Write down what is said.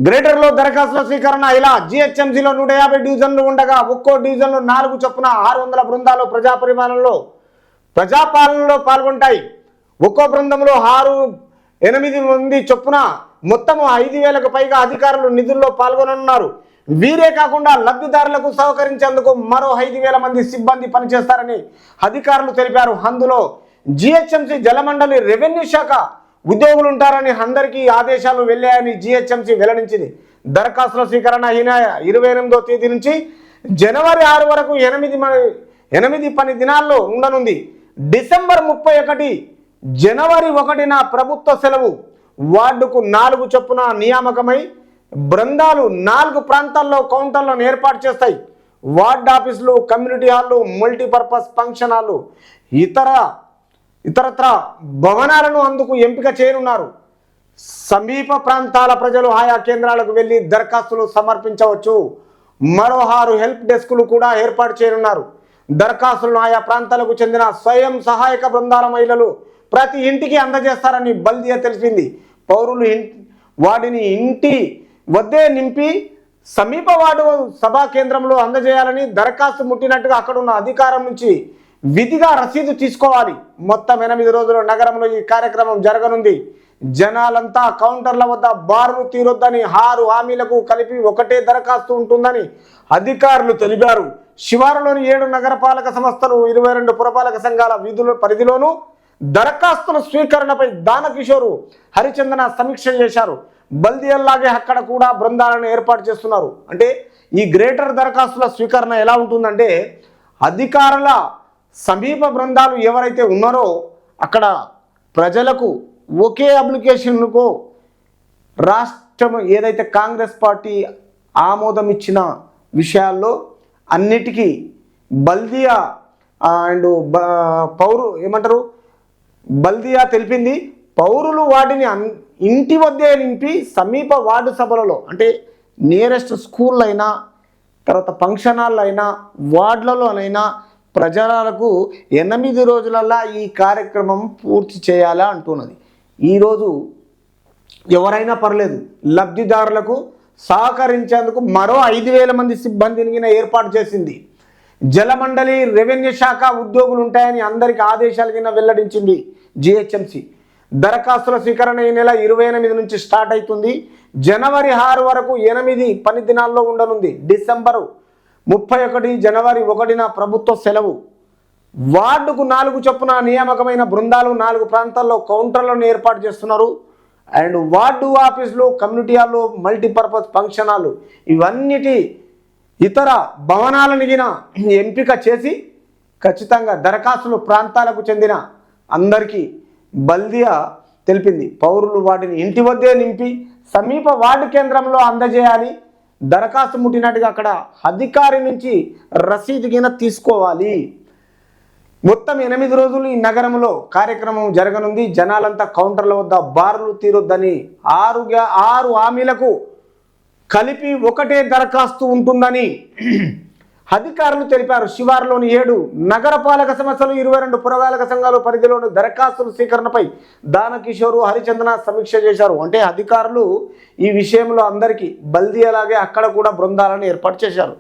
గ్రేటర్లో దరఖాస్తుల స్వీకరణ ఇలా జిహెచ్ఎంసీలో 150 డివిజన్లు ఉండగా ఒక్కో డివిజన్లో 4 చొప్పున 600 బృందాలు ప్రజాపాలనలో పాల్గొంటాయి. ఒక్కో బృందంలో 8 మంది చొప్పున మొత్తం 5,000కు పైగా అధికారులు నిధుల్లో పాల్గొననున్నారు. వీరే కాకుండా లబ్ధిదారులకు సహకరించేందుకు మరో 5,000 మంది సిబ్బంది పనిచేస్తారని అధికారులు తెలిపారు. అందులో జిహెచ్ఎంసీ, జలమండలి, రెవెన్యూ శాఖ ఉద్యోగులు ఉంటారని అందరికీ ఆదేశాలు వెళ్ళాయని జిహెచ్ఎంసీ వెల్లడించింది. దరఖాస్తుల స్వీకరణ 28వ తేదీ నుంచి జనవరి 6 వరకు 8 పని దినాల్లో ఉండనుంది. డిసెంబర్ 31, జనవరి 1న ప్రభుత్వ సెలవు. వార్డుకు 4 చొప్పున నియామకమై బృందాలు 4 ప్రాంతాల్లో కౌంటర్లను ఏర్పాటు చేస్తాయి. వార్డ్ ఆఫీసులు, కమ్యూనిటీ హాళ్ళు, మల్టీపర్పస్ ఫంక్షన్ హాళ్ళు, ఇతరత్ర భవనాలను అందుకు ఎంపిక చేయనున్నారు. సమీప ప్రాంతాల ప్రజలు ఆయా కేంద్రాలకు వెళ్లి దరఖాస్తులు సమర్పించవచ్చు. మరో 6 హెల్ప్ డెస్కులు కూడా ఏర్పాటు చేయనున్నారు. దరఖాస్తులను ఆయా ప్రాంతాలకు చెందిన స్వయం సహాయక బృందాల మహిళలు ప్రతి ఇంటికి అందజేస్తారని బల్దియా తెలిపింది. పౌరులు వాటిని ఇంటి వద్దే నింపి సమీప వార్డు సభా కేంద్రంలో అందజేయాలని, దరఖాస్తు ముట్టినట్టుగా అక్కడున్న అధికారం నుంచి విధిగా రసీదు తీసుకోవాలి. మొత్తం 8 రోజులు నగరంలో ఈ కార్యక్రమం జరగనుంది. జనాలంతా కౌంటర్ల వద్ద బారులు తీరొద్దని, 6 హామీలకు కలిపి ఒకటే దరఖాస్తు ఉంటుందని అధికారులు తెలిపారు. శివారులోని 7 నగరపాలక సంస్థలు, 22 పురపాలక సంఘాల విధుల పరిధిలోనూ దరఖాస్తుల స్వీకరణపై దానకిషోర్, హరిచందన సమీక్ష చేశారు. బల్దియాల్లాగే అక్కడ కూడా బృందాలను ఏర్పాటు చేస్తున్నారు. అంటే ఈ గ్రేటర్ దరఖాస్తుల స్వీకరణ ఎలా ఉంటుందంటే, అధికారుల సమీప బృందాలు ఎవరైతే ఉన్నారో అక్కడ ప్రజలకు ఒకే అప్లికేషన్కు రాష్ట్రం ఏదైతే కాంగ్రెస్ పార్టీ ఆమోదం ఇచ్చిన విషయాల్లో అన్నిటికీ బల్దియా అండ్ బల్దియా తెలిపింది. పౌరులు వాటిని ఇంటి వద్దే నింపి సమీప వార్డు సభలలో, అంటే నియరెస్ట్ స్కూల్ అయినా, తర్వాత ఫంక్షన్ హాల్ అయినా, వార్డులలోనైనా ప్రజలకు 8 రోజులల్లా ఈ కార్యక్రమం పూర్తి చేయాలా అంటున్నది. ఈరోజు ఎవరైనా పర్లేదు, లబ్ధిదారులకు సహకరించేందుకు మరో 5,000 మంది సిబ్బందిని ఏర్పాటు చేసింది. జలమండలి, రెవెన్యూ శాఖ ఉద్యోగులు ఉంటాయని అందరికీ ఆదేశాలు కింద వెల్లడించింది జిహెచ్ఎంసీ. దరఖాస్తుల స్వీకరణ ఈ నెల 28 నుంచి స్టార్ట్ అవుతుంది. జనవరి 6 వరకు 8 పని దినాల్లో ఉండనుంది. డిసెంబరు 31, జనవరి 1న ప్రభుత్వ సెలవు. వార్డుకు 4 చొప్పున నియామకమైన బృందాలు 4 ప్రాంతాల్లో కౌంటర్లను ఏర్పాటు చేస్తున్నారు. అండ్ వార్డు ఆఫీసులు, కమ్యూనిటీ హాళ్ళు, మల్టీపర్పస్ ఫంక్షన్ హాళ్ళు, ఇవన్నిటి ఇతర భవనాలను ఎంపిక చేసి ఖచ్చితంగా దరఖాస్తులు ప్రాంతాలకు చెందిన అందరికీ బల్దియా తెలిపింది. పౌరులు వాటిని ఇంటి వద్దే నింపి సమీప వార్డు కేంద్రంలో అందజేయాలి. దరఖాస్తు ముట్టినట్టుగా అక్కడ అధికారి నుంచి రసీదు తీసుకోవాలి. మొత్తం 8 రోజులు ఈ నగరంలో కార్యక్రమం జరగనుంది. జనాలంతా కౌంటర్ల వద్ద బారులు తీరొద్దని, 6 హామీలకు కలిపి ఒకటే దరఖాస్తు ఉంటుందని అధికారులు తెలిపారు. శివారులోని 7 నగరపాలక సంస్థలు, 22 పురపాలక సంఘాల పరిధిలోని దరఖాస్తుల స్వీకరణపై దానకిషోర్, హరిచందన సమీక్ష చేశారు. అంటే అధికారులు ఈ విషయంలో అందరికీ బల్దియాలాగే అక్కడ కూడా బృందాలను ఏర్పాటు చేశారు.